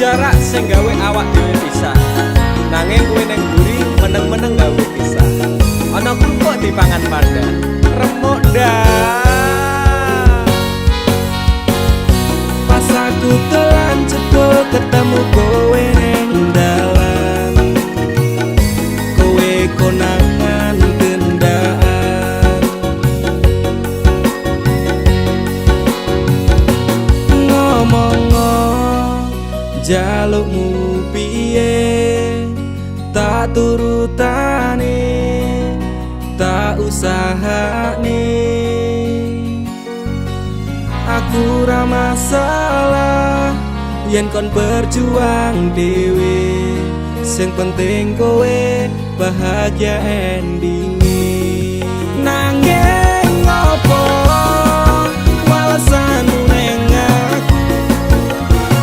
jarak sing gawe awak dhewe pisah. Nanging kowe ning mburi meneng-meneng gawe pisah. Ana krupuk dipangan panda, remuk dah. Pas aku telan cebol ketemu kowe ning dalan, kowe konangan gendaan. Ngomong jalukmu piye, tak turutane, tak usahane. Aku ra masalah yen kon berjuang dhewe, sing penting kowe bahagia endinge. Nanging ngopo walesanmu ning aku,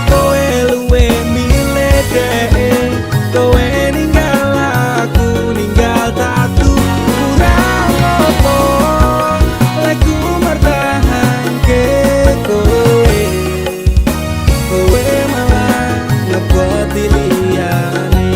kowe luwe milih dhek, kowe ninggal aku ninggal tatu. Kurang ngopo lek ku mertahanke kowe, kowe malah ngeboti liyane.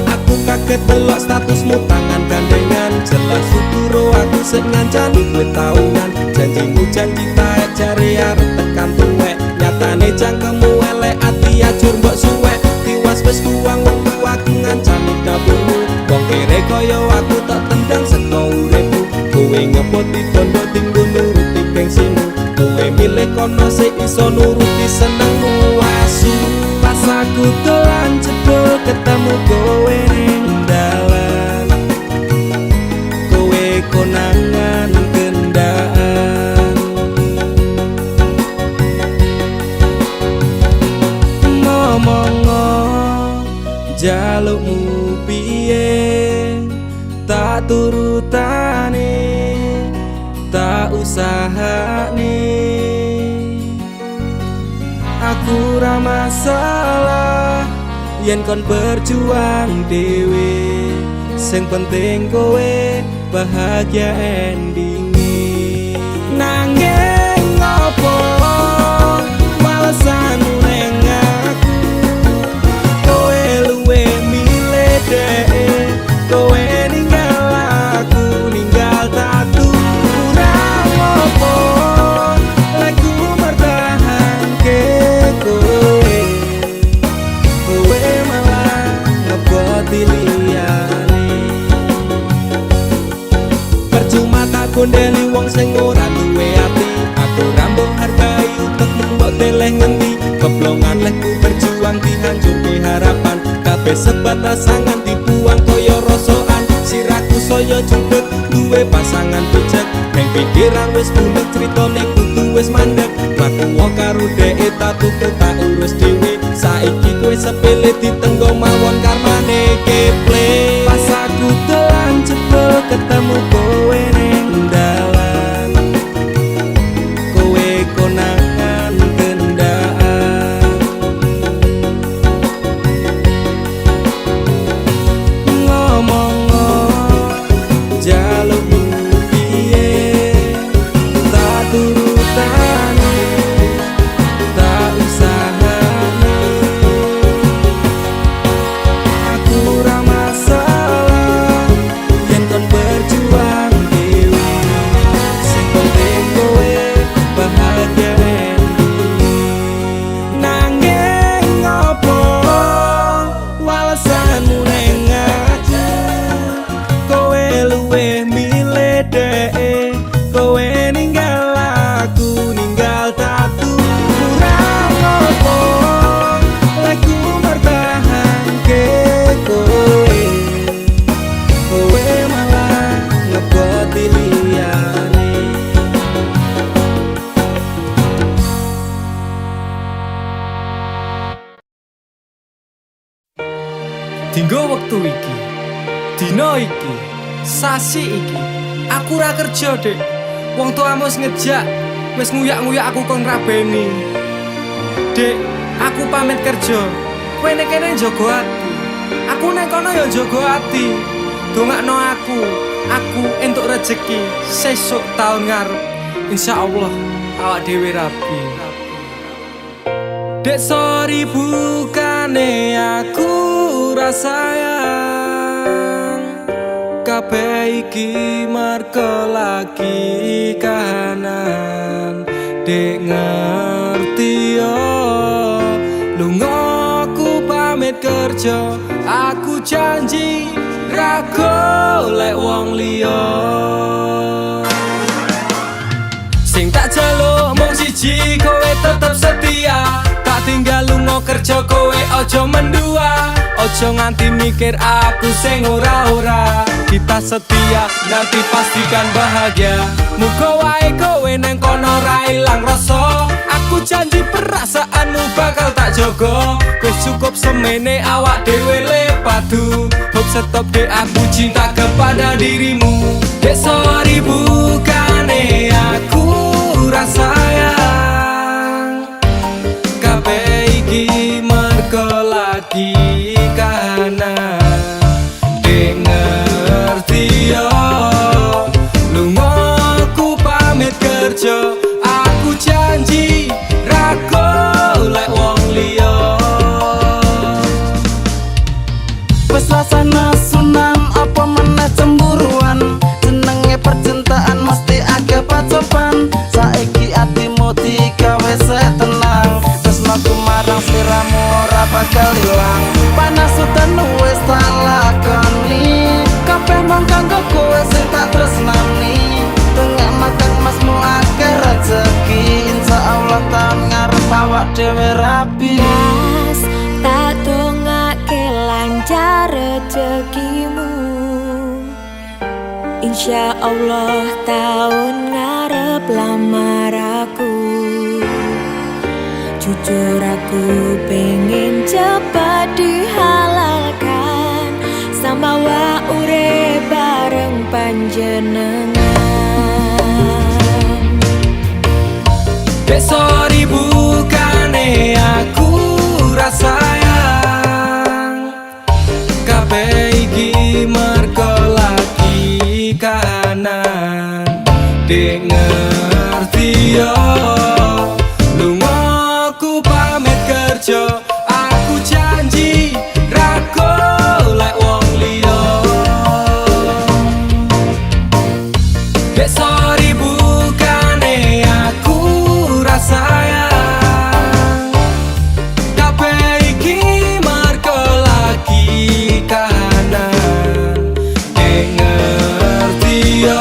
Aku kaget delok statusmu tangan gandengan, jelas syukuro aku sing ngancani kowe taunan. Janjimu janji taek jare arep tekan tuwek, nyatane cangkemmu elek ati ajur mbok suwek. Tiwas wis kuwang wektu aku ngancani dapurmu, wong kere kaya aku tak tendang saka uripmu. Kowe ngepoti bondo tinggo nuruti gengsimu, kowe milih kono sik iso nuruti senengmu asu. Pas aku dolan jebol ketemu kowe ning dalan, kowe konangan gendaan. Ngomong jalukmu piye, tak turutane, tak usahane. Aku ra masalah yen kon berjuang dhewe, sing penting kowe bahagia endinge. Nanging ngopo walesanmu ning aku, kowe luwe milih dhek, kowe ninggal aku ninggal tatu. Kurang ngopo lek ku mertahanke kowe, kowe malah ngeboti liyane. Percuma tak gondeli wong sing ora duwe ati, aku ra mbok hargai utekmu mbok teleh ngendi. Keblongan lek ku berjuang dihancurke harapan, kabeh sebatas angan dibuang kaya rosokan. Siraku saya judeg duwe pasangan pijak, neng pikiran wis bulet critane kudu wis mandek. Laku karo dhek tak tuku tak urus dhewe, saiki kowe sepele ditenggo mawon karmane keple. Pas aku dolan jebol ketemu kowe ning dalan, kowe konangan gendaan. Ngomong jalukmu piye, tak turutane, tak usahane. Aku ra masalah yen kon berjuang dhewe, sing penting kowe bahagia endinge. Nanging ngopo walesanmu ning aku, kowe luwe milih dhek, kowe ninggal aku ninggal tatu. Kurang ngopo lek ku mertahanke kowe, kowe malah ngeboti liyane. Dinggo wektu iki, dina iki, sasi iki, aku ra kerja, Dek. Wong tuamu wis ngejak, wis nguyak-nguyak aku kon rabeni. Dek, aku pamit kerja. Kowe nek kene njaga ati. Aku nek kono ya njaga ati. Dongakno aku entuk rezeki sesuk taun ngarep. Insyaallah awak dhewe rabi. Dek sorry bukane aku rasayang, kabeh iki merko lagi kahanan. Dek ngerti yo, lunga aku pamit kerja, aku janji ra golek wong liya. Sing tak jaluk mung siji, kowe tetep setia. Tak tinggal lunga kerja, kowe ojo mendua. Ojo nganti mikir aku sing ora-ora. Kita setia, nanti pastikan bahagia. Muga wae kowe neng kono ra ilang rasa. Aku janji perasaanmu bakal tak jogo. Wis cukup semene awak dhewe le padu. Hope stop dek, aku cinta kepada dirimu. Dek sorry bukane aku rasayang, kabeh iki mergo lagi kahanan. Dek ngerti yo, lunga aku pamit kerja, aku janji ra golek wong liya. Wes rasane sunan apa meneh cemburuan, jenenge percintaan mesti agak pacoban. Saiki atimu digawe tenang, tresnaku marang sliramu ora bakal ilang. Panas udan wis tak lakoni, kabeh mung kanggo kowe sing tak tresnani. Tengah makan masmu akeh rezeki, insyaallah tahun ngarep awak dhewe rapi. Tak dongake lancar rezekimu, insya Allah tahun ngarep lamar aku. Jujur aku pengen cepat dihalalkan, sama wa urip bareng panjenengan. Dek sorry bukane aku rasayang, kabeh iki mergo lagi kahanan. Dek ngerti yo, lunga aku pamit kerja, aku janji ra golek wong liya. Dek sorry bukane aku rasayang, kabeh iki mergo lagi kahanan. Dek ngerti yo,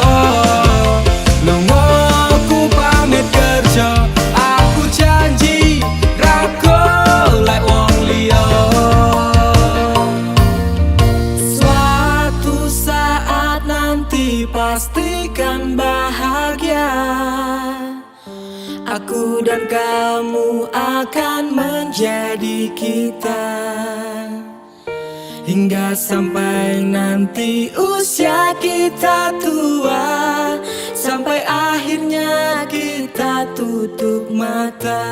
lunga aku pamit kerja, aku janji ra golek wong liya. Suatu saat nanti pastikan bahagia, aku dan kamu akan menjadi kita. Hingga sampai nanti usia kita tua, sampai akhirnya kita tutup mata,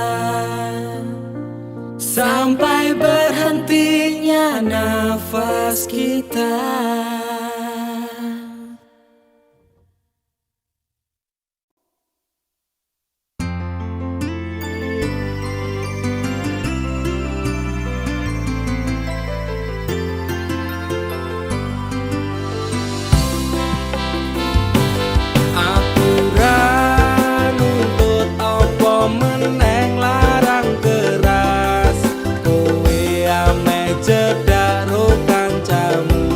sampai berhentinya nafas kita. Meneng larang keras, kowe ame cedak ro kancamu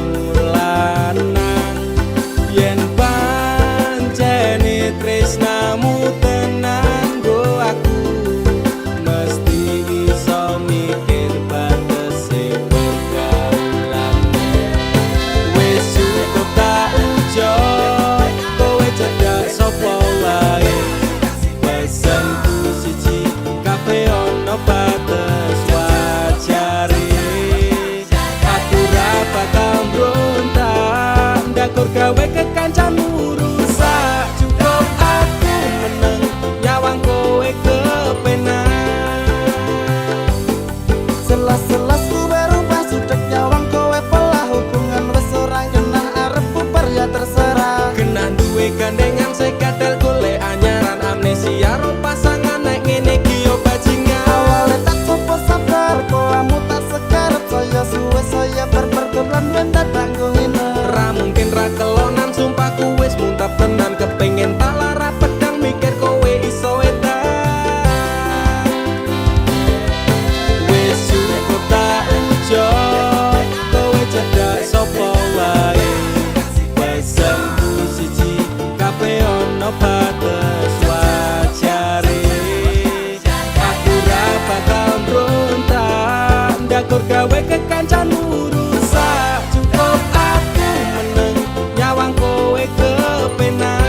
Ndakur gawe kekancanmu rusak. Cukup aku meneng nyawang kowe kepenak.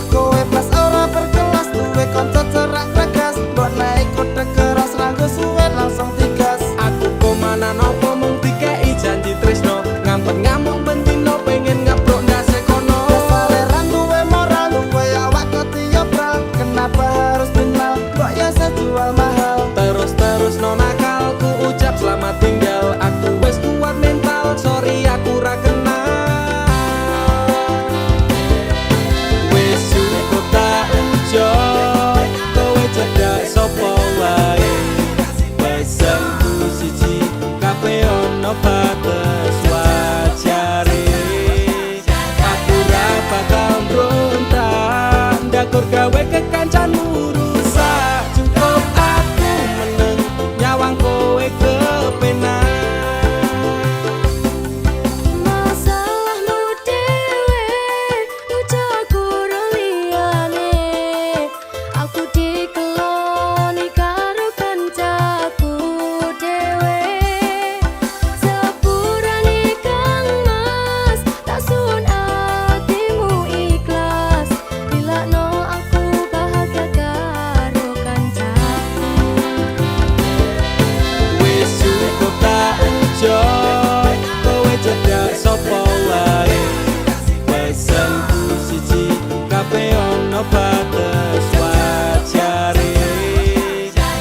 Kowe pas ora berkelas duwe kanca cerak tegas, mbok naik kode keras ranggo suwe langsung digas. Aku komanan opo mung dikei janji tresno, ngampet ngamuk bentino pengen ngeprok ndase kono. Kesaleran duwe moral duwe awak ketiobral, kenapa harus final kok ya sejual mahal. Terus no nakal ku ucap selamat tinggal. Aku wis kuat mental, sorry aku ra kenal. Wis cukup tak ujo, kowe cedak sapa wae. Pesanku siji, kabeh ono batas wajare. Aku ra bakal mbrontak, ndakur gawe kekancanmu rusak. Cukup aku meneng nyawang kowe kepenak. Masalahmu dewe, ucaku liyane. Aku dikeloni karo kancaku dewe. Sepurane Kang Mas, tak sun atimu ikhlas. Dilakno aku bahagia karo kancaku. Wis cukup tak ujo, kowe cedak sapa wae. Pesanku siji, kabeh ono batas wajare.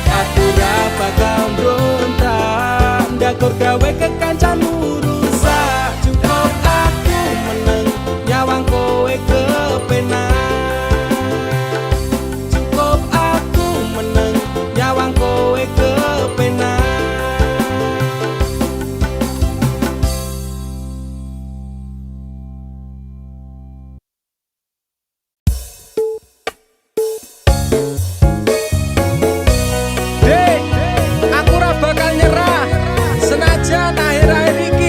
Aku ra bakal mbrontak, ndakur gawe kekancanmu rusak. Cukup aku meneng nyawang kowe kepenak. Cukup aku meneng nyawang kowe kepenak. Dek, aku ra bakal nyerah senajan akhir-akhir iki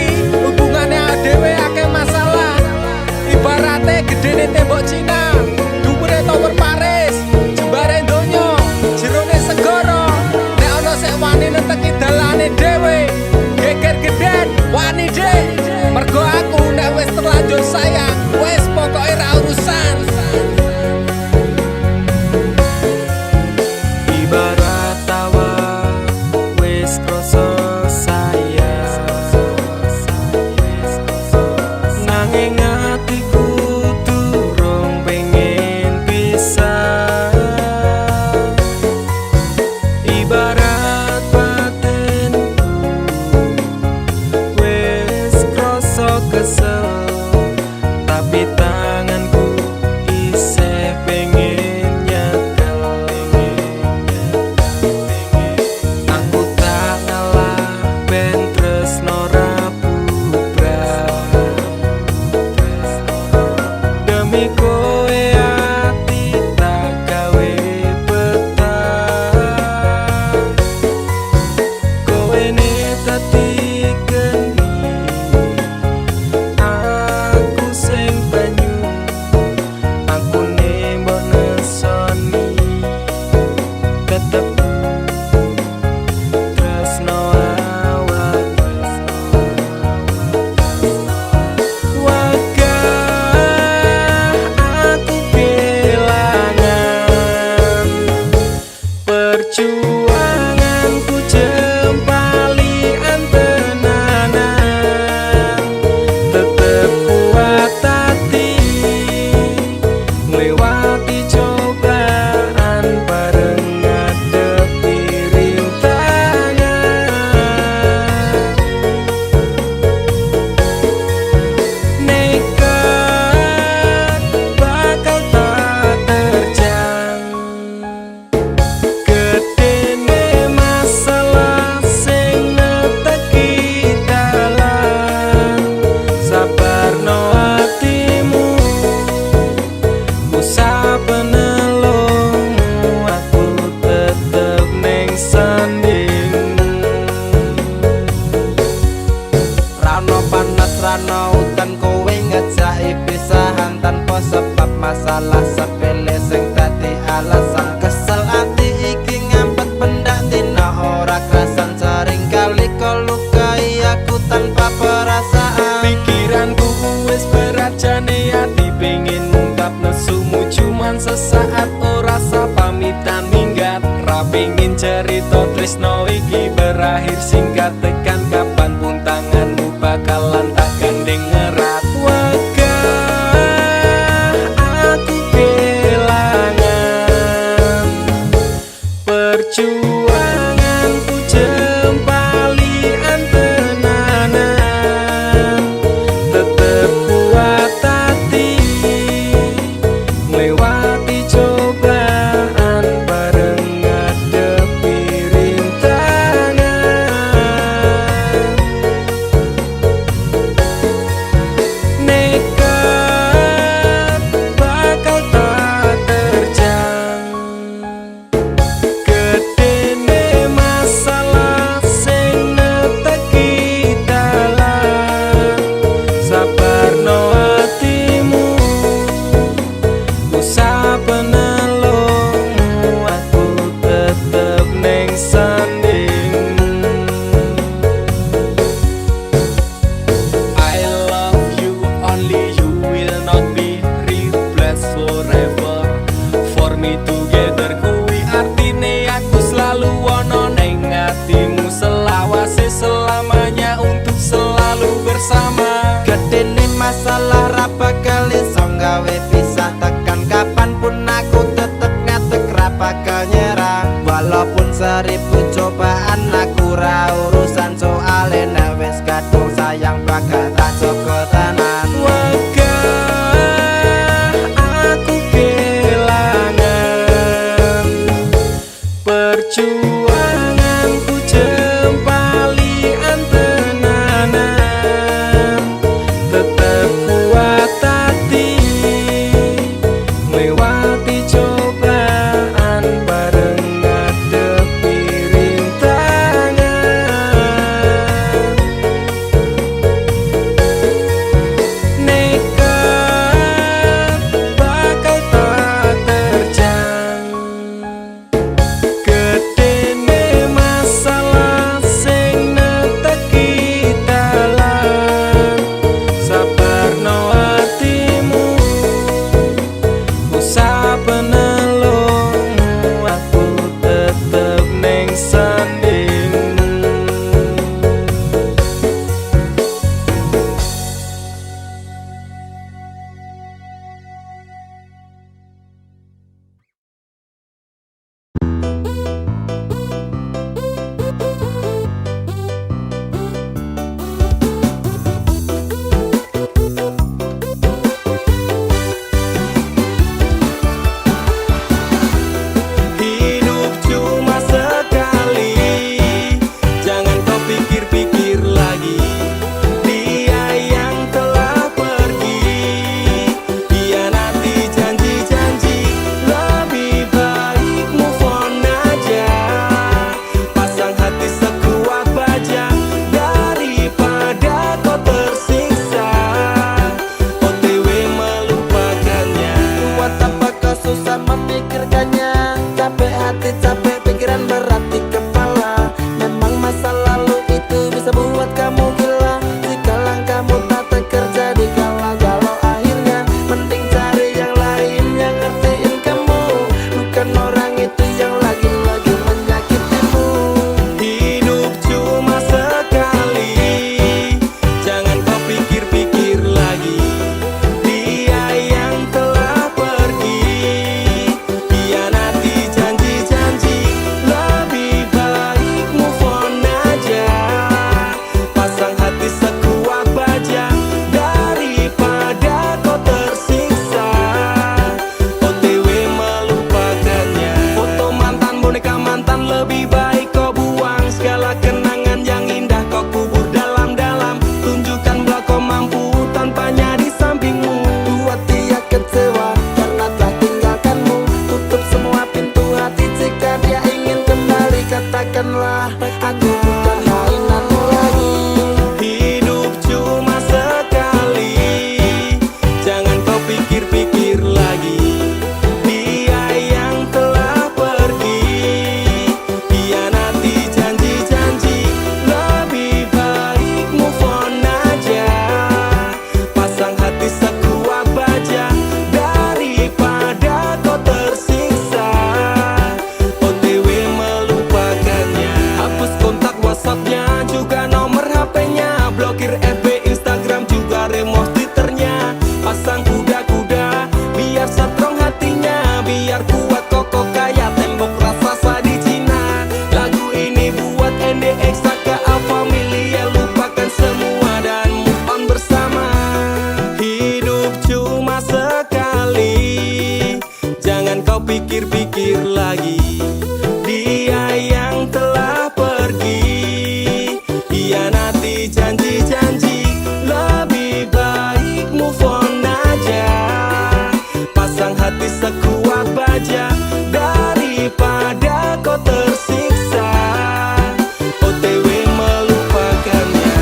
ora sah pamitan minggat. Ra pengin cerita tresno iki berakhir singkat. Tekan kapan pun tanganmu bakalan tak gandeng erat. Wegah aku kelangan perjuanganku jempali antenanan. Tetep kuat hati melewati cobaan bareng ngadepi rintangan. Nekat bakal tak terjang. Gedene masalah sing neteki dalan. Sabarno hatimu, usah penelungmu, aku tetep neng sandingmu. I love you, only you will not be replaced forever. For me together kuwi artine aku selalu ono neng hatimu, selawase selamanya untuk selalu bersama. Gedene masalah ra bakal iso gawe pisah. Tekan kapanpun aku tetep ngadeg ra bakal nyerah. Walaupun seribu cobaan aku ra urusan, soale nek wis kadung sayang bakal tak jaga tenan. Wegah aku kelangan perjuanganku jempali antenanan. Tetep kuat hati melewati cobaan bareng ngadepi rintangan. Nekat bakal tak terjang. Gedene masalah sing neteki dalan. Sabarno hatimu, usah penelungmu, aku tetep neng sandingmu. Hidup cuma sekali, jangan kau pikir-pikir lagi. Dia yang telah pergi, hianati janji-janji. Lebih baik move on aja, pasang hati sekuat baja daripada kau tersiksa. OTW melupakannya. Buat apa kau susah memikirkannya? Capek hati, capek pikiran, berat di kepala. Memang masa lalu itu bisa buat kamu gila. Jika langkahmu tak terjadi galau-galau akhirnya, mending cari yang lain yang ngertiin kamu. Bukan orang itu yang lagi-lagi menyakitimu. Hidup cuma sekali, jangan kau pikir-pikir lagi. Dia yang telah pergi, hianati janji-janji. Lebih baik move on aja, pasang hati sekuat baja daripada kau tersiksa. OTW melupakannya. Buat apa kau susah memikirkannya? Capek hati, capek pikiran, berat di kepala. Memang masa lalu itu bisa buat kamu gila. Jika langkahmu tak terjadi galau-galau akhirnya, mending cari yang lain yang ngertiin kamu. Bukan orang itu yang lagi-lagi menyakitimu. Hidup cuma sekali, jangan kau pikir-pikir lagi. Dia yang telah pergi, hianati janji-janji. Lebih baik move on aja, pasang hati sekuat baja daripada kau tersiksa. OTW melupakannya. Foto mantan, boneka mantan, lebih baik kau buang. Segala kenangan yang indah kau kubur dalam-dalam. Tunjukkan bahwa kau mampu tanpanya di sampingmu. Buat dia kecewa karena telah tinggalkanmu. Tutup semua pintu hati jika dia ingin kembali. Katakanlah aku bukan mainanmu lagi. Hidup cuma sekali, jangan kau pikir-pikir lagi. Dia yang telah pergi, hianati janji-janji. Lebih baik move on aja, pasang hati sekuat baja daripada kau tersiksa. kau pikir-pikir lagi, dia yang telah pergi hianati janji-janji. Lebih baik move on aja, pasang hati sekuat baja daripada kau tersiksa OTW melupakannya.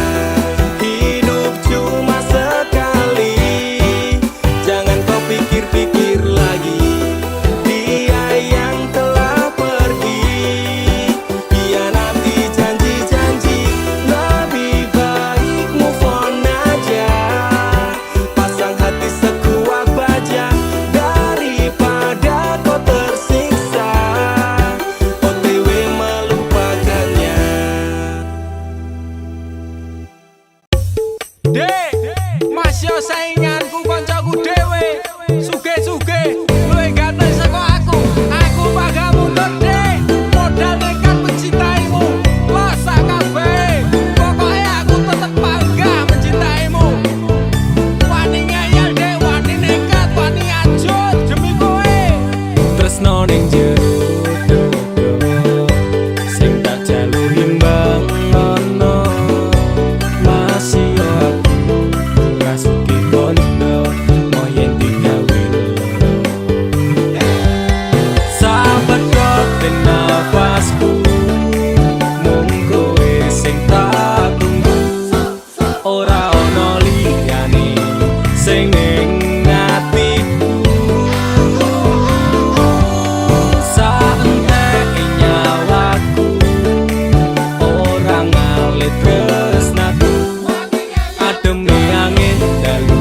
Hidup cuma sekali, jangan kau pikir-pikir lagi, dia yang telah pergi hianati janji-janji. Lebih baik move on aja, pasang hati sekuat baja daripada kau tersiksa OTW melupakannya. Dek, masih sainganku koncoku dewe. Suge-suge, luwe ganteng saka aku. Aku bakal mundur dek, modal nekat mencintaimu. Losa kabeh, pokoknya aku tetep bangga mencintaimu. Wani ngeyel dek, wani nekat, wani ajut demi kowe. Tresno ning jero dodo, sing tak jalu imbang ono. Masih yo aku rasuki kono, mau yen digawe loro. Sahabat kok ten nafasku, mung kowe sing tak tunggu. Ora ono liyane sing ning atiku. Saenteke nyawaku, ora ngalit tresnaku. Ademe angin dalu,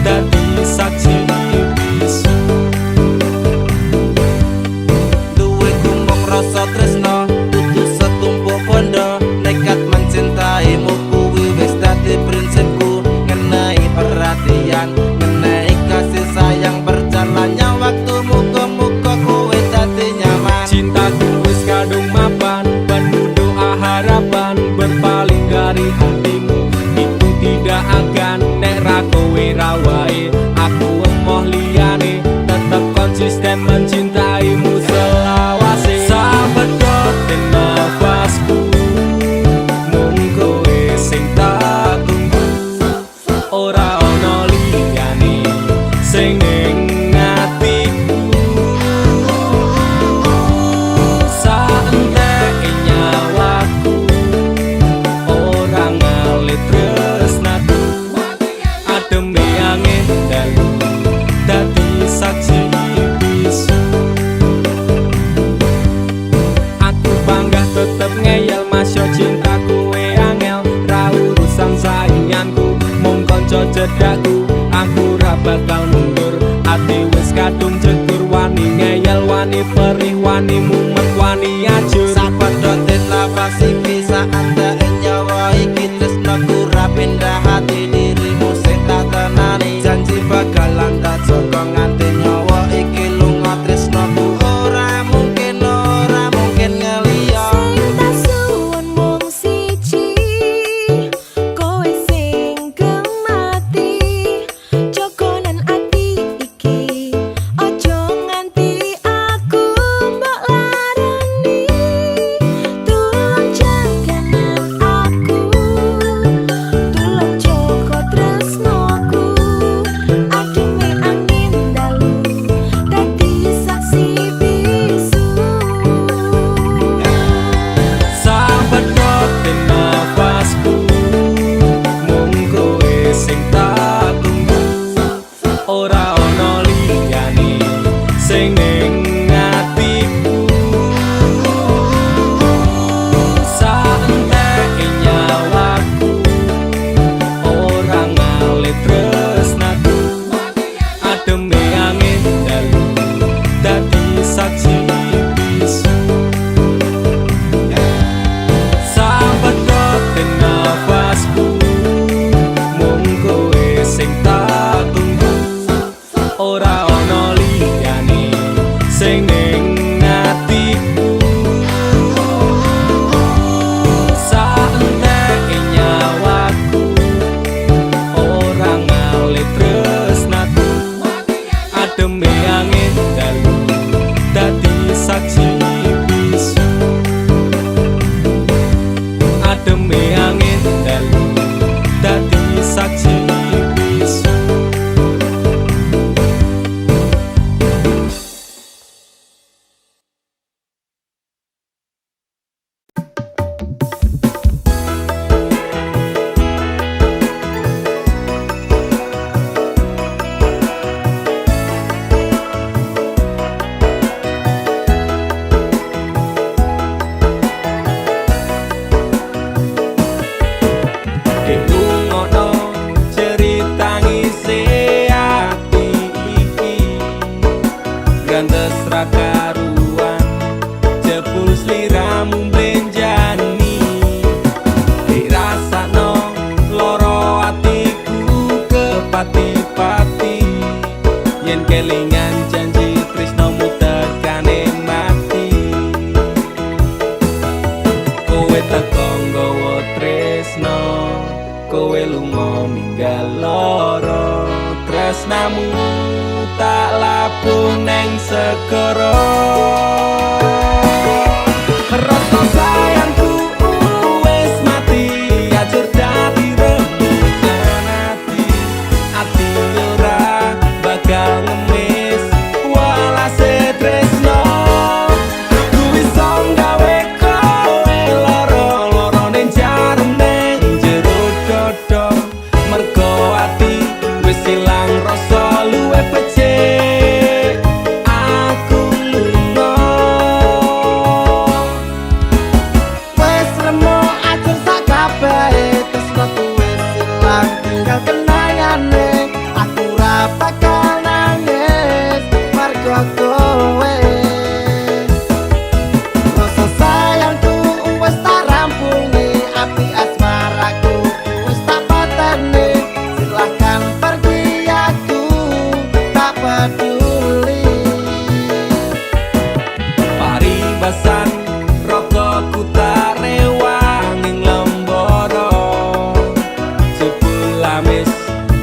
dadi saksi bisu. Duwe tumpuk rasa tresno, dudu setumpuk bondo. Nekat mencintaimu kuwi wis dadi prinsipku. Ngenai perhatian, ngenai kasih sayang, berjalannya waktu muga-muga kowe dadi nyaman. Cintaku wis kadung mapan, penuh doa harapan, berpaling dari hatimu itu tidak akan. Nek ra kowe ra wae, aku emoh liyane, tetep konsisten mencintaimu selawase. Sahabat kok ten nafasku, mung kowe sing tak tunggu. Ora ono liyane sing ning atiku. Saenteke nyawaku, ora ngalit tresnaku. Ademe angin dalu, dadi saksi bisu. Aku bangga tetep ngeyel, masya cinta kowe angel. Ra urusan sainganku, mung kanca cedakku. Aku ra bakal mundur, ati wis kadung jegur. Wani ngeyel, wani perih, wani mumet, wani ajur. Sapadha ten nafas iki saandake nyawa iki tresnaku ra pindah hati dirimu sing tak tenani. Janji bakalan tak jaga nganti nyawa iki lunga tresnaku. Ora mungkin ngeliya. Sing tak suwun mung siji, kowe sing gemati. Jogonan ati iki, ojo nganti aku mbok larani. Tulung jaganan aku, tulung jaga tresnoku. Ademe angin dalu, dadi saksi bisu. Sahabat kok ten nafasku, mung kowe sing tak tunggu. Ora ono liyane sing ning atiku. Saenteke nyawaku, ora ngalit tresnaku. Ademe angin dalu, dadi saksi bisu. Sahabat kok ten nafasku, mung kowe sing tak tunggu. Ora ono liyane sing ning atiku. Saenteke nyawaku, ora ngalit tresnaku. Ademe angin dalu, Rasa sayangku wis mati ajur dadi rembugan ati ora bakal ngemis walase tresno aku iso gawe kowe loro ning jarum ning jero dodo mergo ati wis ilang rasa luwe becik aku lunga Wes remo ajur sak kabehe tresno ku wis ilang tinggal kenangane aku ora bakal nangis margo kowe rasa sayangku wis tak rampungi api asmaraku wis tak pateni silahkan pergi aku tak peduli paribasan rogoku tak rewang ing lembara jebul amis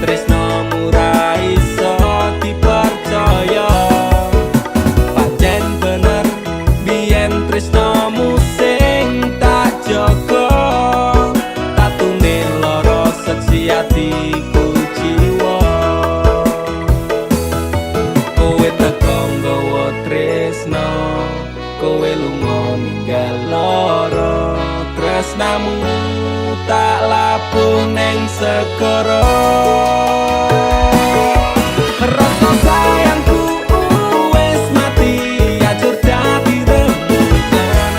tresnomu ra iso dipercaya pancen bener biyen tresnomu sing tak jaga tatune lara seksi atiku jiwa kowe teko nggawa tresno kowe lunga ninggal lara tresnamu tak labuh ning segara rasa sayangku wis mati ajur dadi rembugan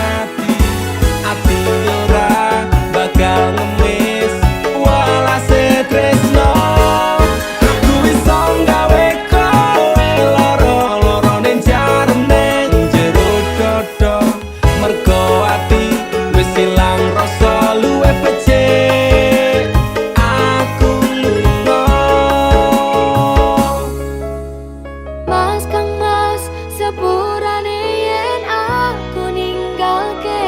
ati ora bakal ngemis walase tresno aku iso gawe kowe loro ning jarum ning jero dodo mergo ati wis ilang rasa luwe becik aku lunga Mas kang mas sepurane yen aku ninggalke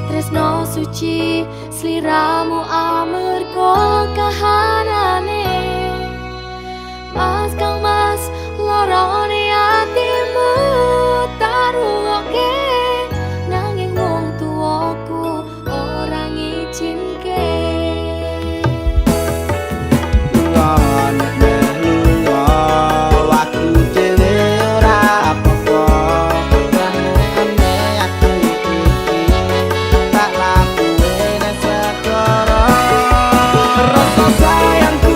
tresno suci sliramu amarga kahanane Mas kang mas lorone atimu tarungoke nanging wong tuaku ora ngizinke rasa sayangku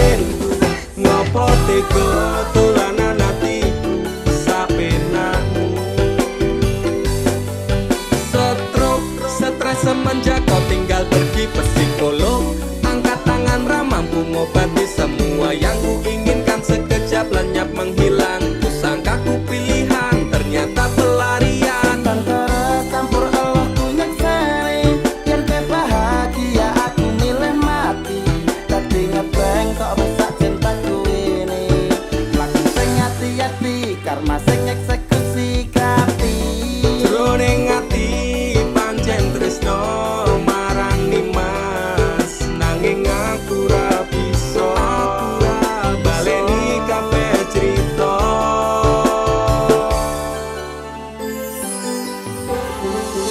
batinku. Ngopo tega dolanan atiku sapenakmu. Stres semenjak kau tinggal pergi psikolog. Angkat tangan ramampu ngobati semua yang ku inginkan. Sekejap lenyap menghilang. Kusangka ku pilihan, ternyata pelarian. Antara campur Allah ku nyekseni, biar gue bahagia aku milih mati. Tadi ngebeng kok rusak cintaku ini. Lagu sing hati-hati, karma sing eksekusi kati. Jroning ati pancen tresno marang Nimas, nanging aku ra bisa baleni kabeh crita.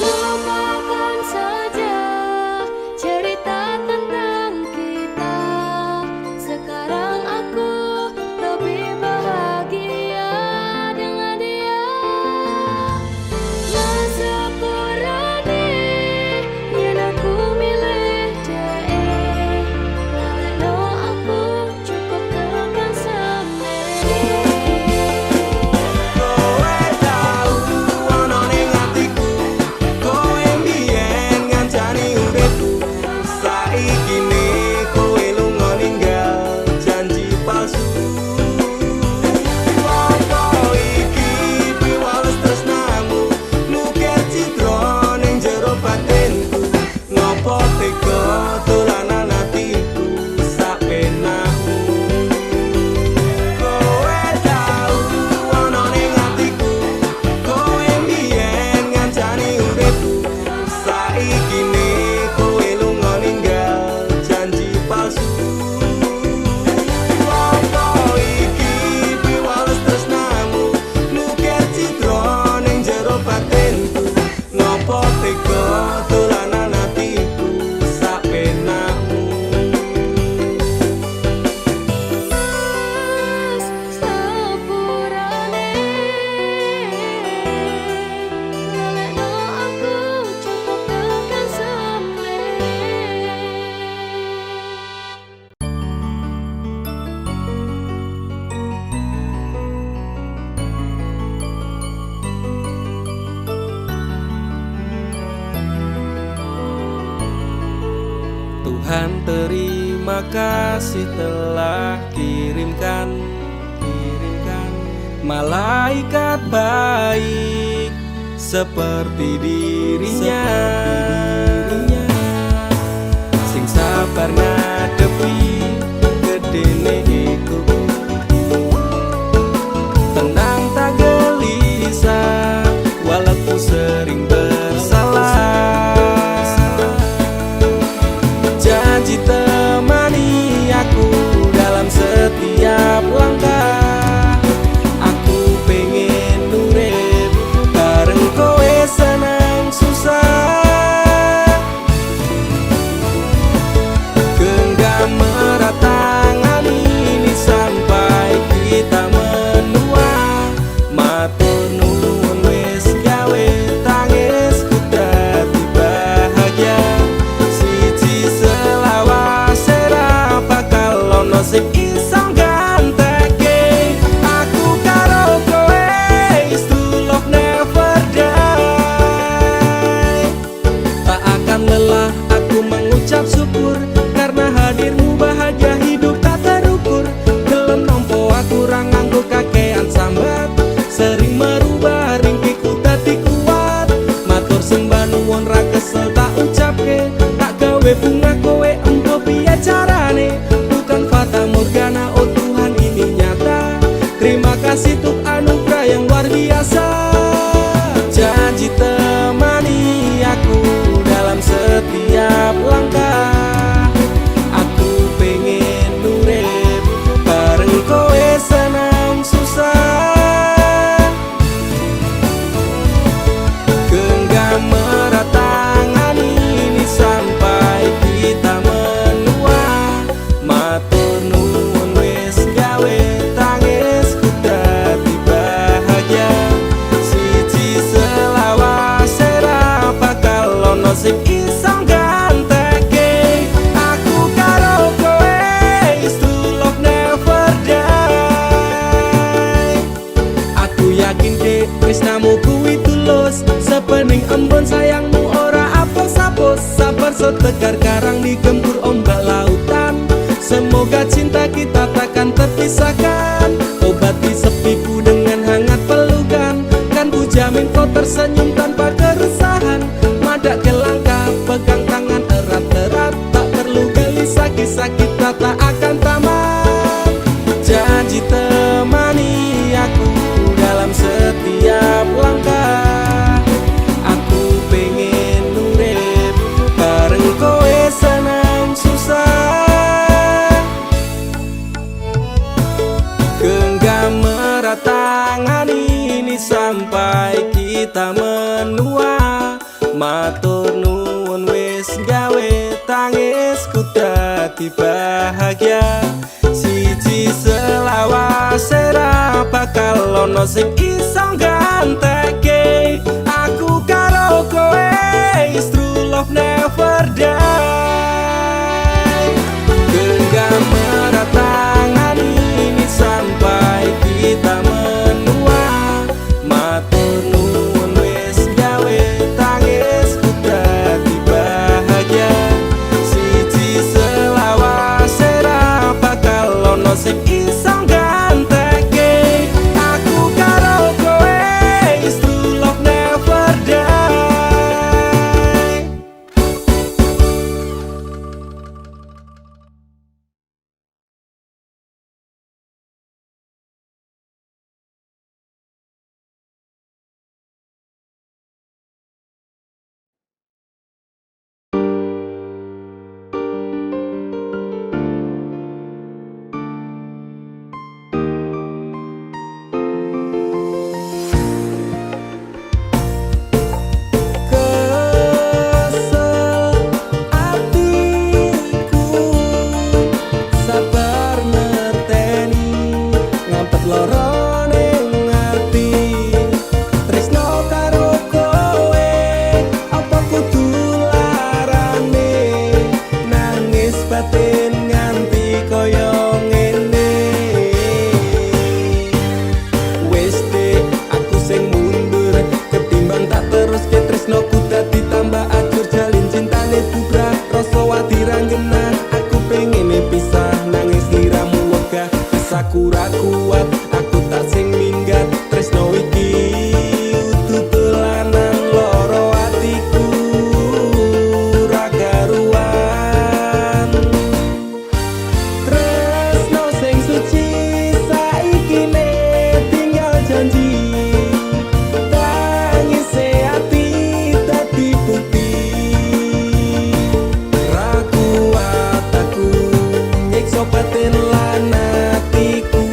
Lupakan saja cerita tentang kita. Sekarang aku lebih bahagia dengan dia. Masyukurani yen aku milih dia. Lalekno aku cukup tekan semene. Kowe tau ana ning atiku, kowe mbiyen ngancani uripku. Saiki ne kowe lunga ninggal janji palsu. Apa iki piwales tresnamu, nukir citra ning jero batinku. Ngopo tega dolanan atiku sapenakmu. Kowe tau ana ning atiku, kowe mbiyen ngancani uripku. Saiki ne kowe lunga ninggal janji palsu. Apa iki piwales tresnamu, nukir citra ning jero batinku. Ngopo tega dolanan atiku sapenakmu. Mas sepurane lalekno aku cukup tekan semene. Tuhan terima kasih telah kirimkan malaikat baik seperti dirinya, sing sabar ngadepi gedene iku. Tenang tak gelisah walaupun sering bersalah. Janji temani aku dalam setiap langkah. Aku pengen urip bareng kowe senang susah. Genggam erat tangan ini sampai kita menua. Matur nuwun wis gawe tangisku dadi bahagia. Siji selawase ra bakal ono sing iso ganteke. Aku karo kowe is to love never die. Tak akan lelah aku mengucap syukur karena hadirmu bahagia hidup tak terukur. Gelem nompo aku ra nganggo kakean sambat, sering merubah ringkiku dadi kuat. Matur sembah nuwun ra kesel tak ucapke, tak gawe bunga kowe engko piye carane. Bukan fata morgana segar karang digempur ombak lautan. Semoga cinta kita takkan terpisahkan. Obati sepiku dengan hangat pelukan. Kan ku jamin kau tersenyum tanpa keresahan. Madak ke langkah, pegang tangan erat-erat. Tak perlu gelisah, kisah kita tak akan tamat. Janji temani aku dalam setiap langkah. Aku pengen urip bareng kowe senang susah. Genggam erat tangan ini sampai kita menua. Matur nuwun wis gawe tangisku dadi bahagia. Siji selawase ra bakal ono sing iso ganteke. Aku karo kowe is true love never die. Genggam erat tangan ini sampai kita menua. Matur nuwun wis gawe tangisku dadi bahagia. Siji selawase ra bakal ono sing iso ganteke. Aku karo kowe is true love never die. Kesel atiku sabar ngerteni ngampet loro ning ati. Tresno karo kowe apa kudu larane nangis batin nganti koyo ngene. Wis deh aku sing mundur ketimbang tak terus ke tresnoku dadi tambah ajur. Jalin cintane bubrah rasa wati ranggena. Aku pengen pisah nangis liramu wegah. Rasaku ra kuat aku tak sing minggat. Tresno iki utuh dolanan loro atiku ra karuan. Tresno sing suci saiki ne tinggal janji. Tangise ati dadi bukti. Ra kuat aku nyiksa batin lan atiku.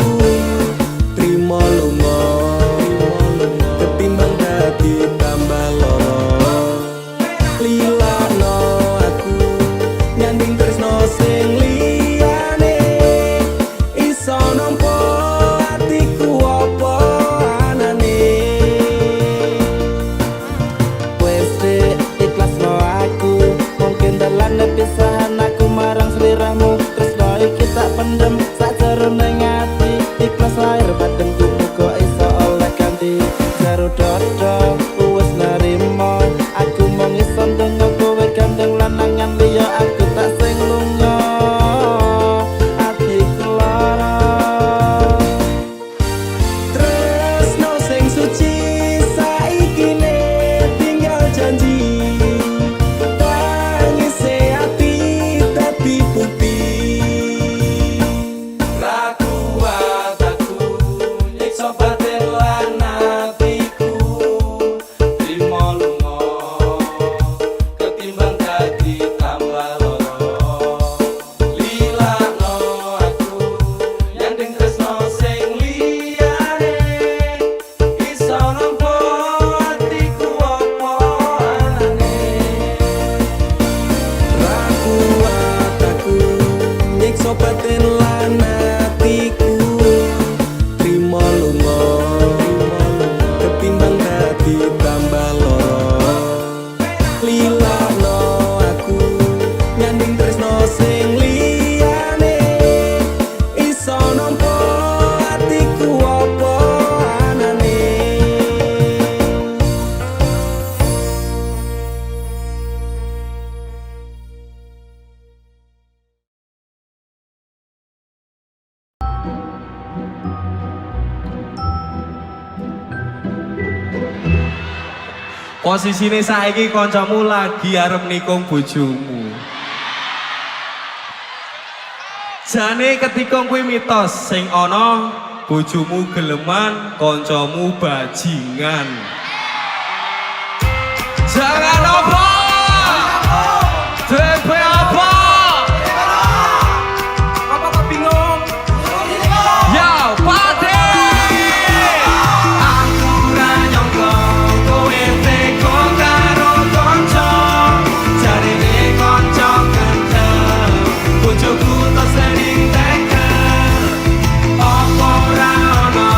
Posisine saiki kancamu lagi arep nikung bojomu. Jane ketika kuwi mitos sing ana bojomu geleman, kancamu bajingan. Jangan apa? DP apa? Apa kok bingung? Ya, Pati! Aku ra nyangka kowe teko karo kanca, jarine kanca gendeng, bojoku tak sering tekan. Apa ora ono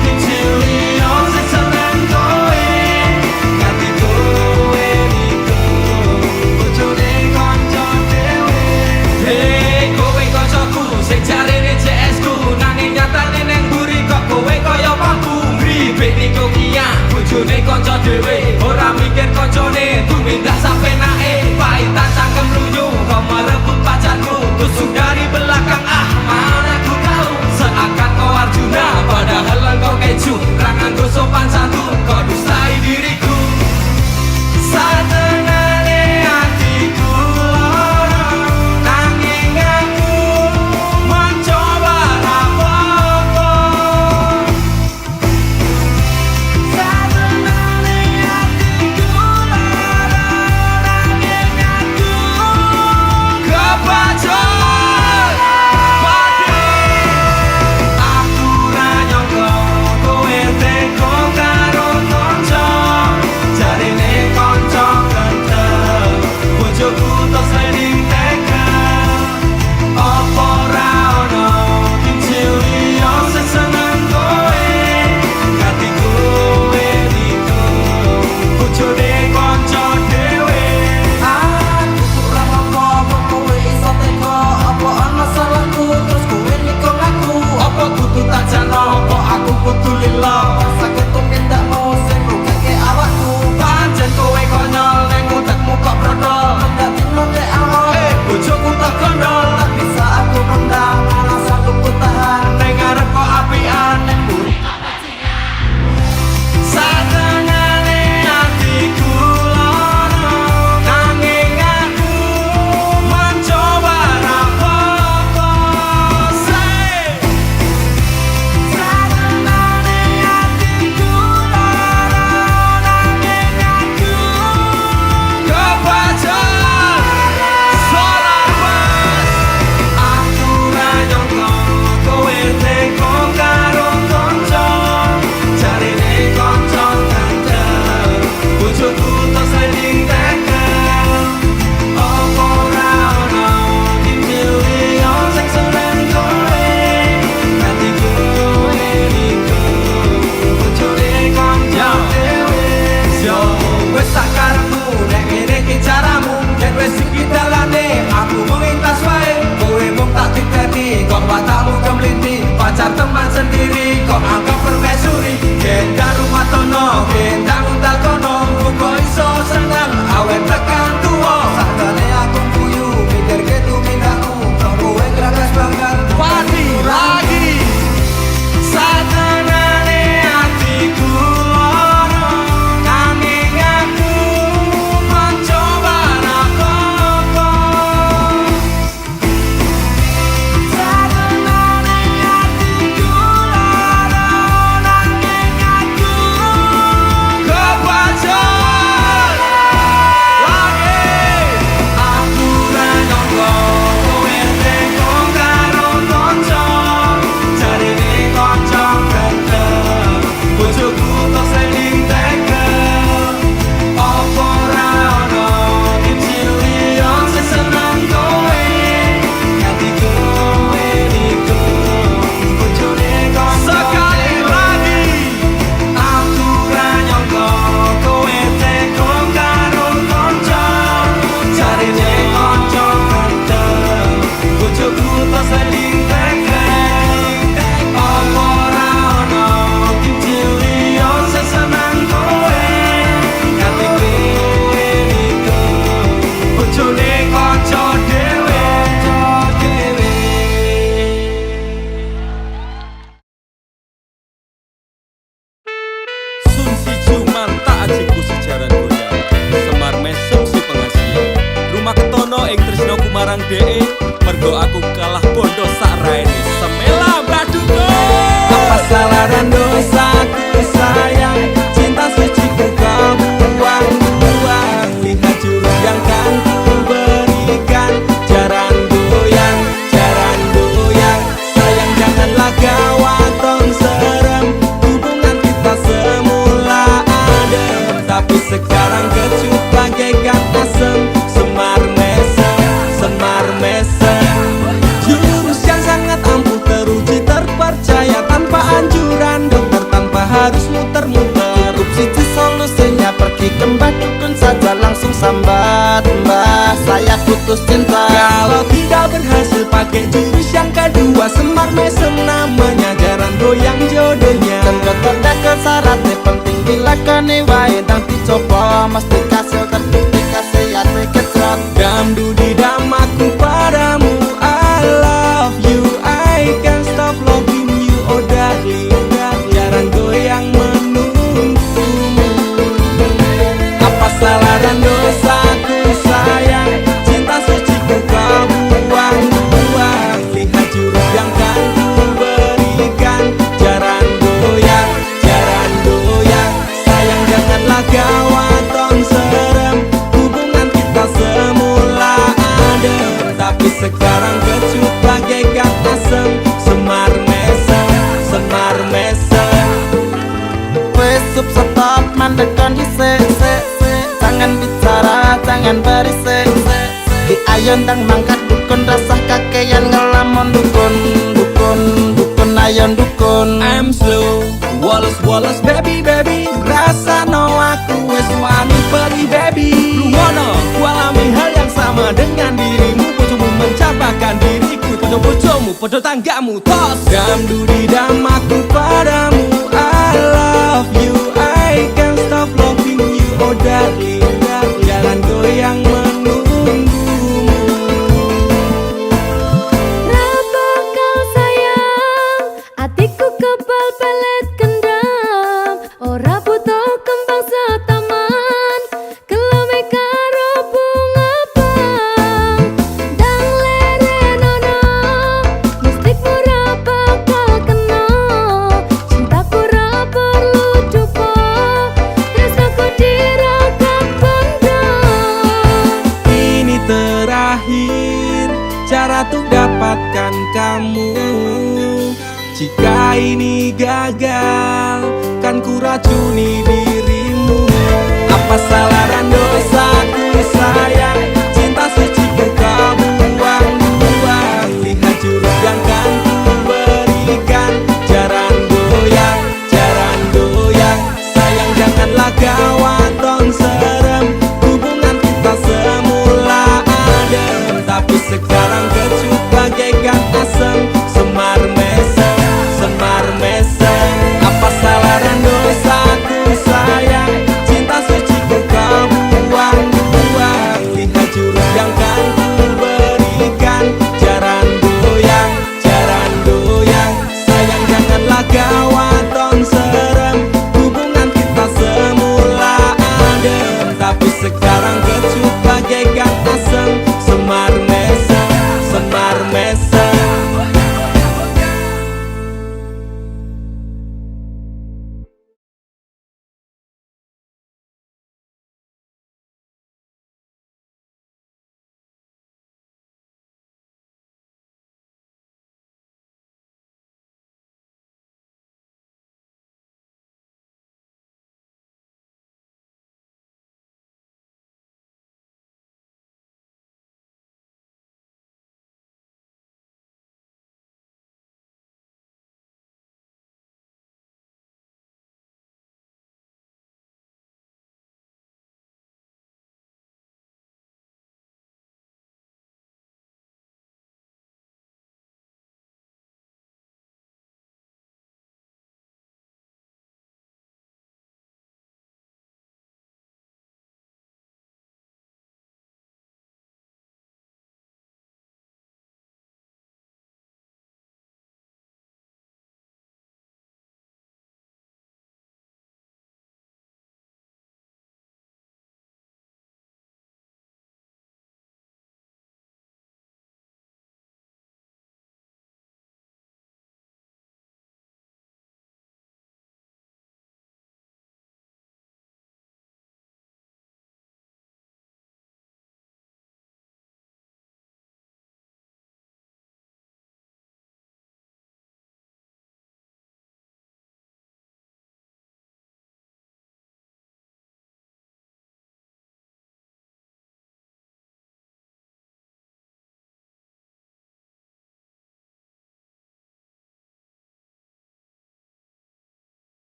dicili sing seneng kowe, nganti kowe niku bojone kanca dhewe. Hei, kowe kancaku sing jarine CS ku, nanging nyatane neng mburi kok kowe kaya paku. Ribet niku kia, bojone kanca dhewe, ora mikir kancane tumindak sampe nae. Paitan cangkem luyu, kau merebut pacarku, tusuk dari belakang mana aku tahu. Seakan kau Arjuna, padahal engkau keju. Rangan ku sopan santun, kau dustai diriku. Satengahne hatiku lara, nanging aku mencoba apa-apa. Satengahne hatiku lara, nanging aku kepancing. Pati, aku ra nyangka kowe teko karo kanca, jarine kanca gendeng, bojoku tak sering tekan. Apa ora ono dicili sing seneng kowe, nganti kowe niku bojone kanca dhewe. Aku kurang apa kowe iso teko. Apa ana salahku terus kowe nikung aku? Apa kudu tak jano, Apa aku kudu lila? Sakit tumindakmu sing rugake awakku. pancen kowe konyol ning utekmu kok brodol. Ndak dino nek awak Bojoku tak kondol, tak bisa aku rendam, malah sanggup ku tahan. ning arep kok apian. Satengahne hatiku lara, nanging aku mencoba apa-apa. Say, satengahne marang dhek mergo aku kalah bondo sak raine semela baduko. Apa salah dan dosaku sayang, cinta suciku kau buang-buang. Lihat jurus yang kan ku berikan, jaran goyang, sayang janganlah gawaton serem. Hubungan kita semula adem, tapi sekarang kecut bagaikan asem. Semar mesem, jurus yang sangat ampuh teruji terpercaya, tanpa anjuran dokter, tanpa harus muter-muter. Cukup siji solusinya, pergi ke mbah dukun saja, langsung sambat, mbah saya putus cinta. Kalau tidak berhasil pakai jurus yang kedua, semar mesem namanya, jaran goyang jodohnya. Dan dokter dah ke syaratnya, penting bila kene wae dan dicoba, mesti kasil terbukti kasih hati kecot. Dam dudi dam aku padamu, I love you, I can't stop loving you, oh darling, jaran goyang menunggumu. Apa salah dan dosaku sayang, cinta suciku kau buang-buang. Lihat jurus yang kan ku berikan, jaran goyang, sayang janganlah gawaton serem. Hubungan kita semula adem, tapi sekarang kecut bagaikan asem. Semar mesem. Wes stop mandekan di se. Jangan bicara, jangan berisik. Di ayon dang mangkat dukun, rasah kakean ngelamun dukun. Ayon dukun. I'm slow, Wallace baby, rasa no aku wes wani pergi baby. Lu ngono, ku alami hal yang sama dengan dirimu. Bojomu mencapakan diriku, bojomu, bojo tanggamu tos. Dam dudi dam aku padamu, I love you, I can't stop loving you, oh darling, jalan goyang menunggumu. Rapa kau sayang, hatiku kebal pelet kendam. Ora butuh kembang setaman, kelome karo bunga pang. Dang lerenono, mistikmu ra bakal kena. Cintaku ra perlu dupa, tresnaku diragam bondo. Ini terakhir cara untuk dapatkan kamu. Jika ini gagal, kan ku racuni diri.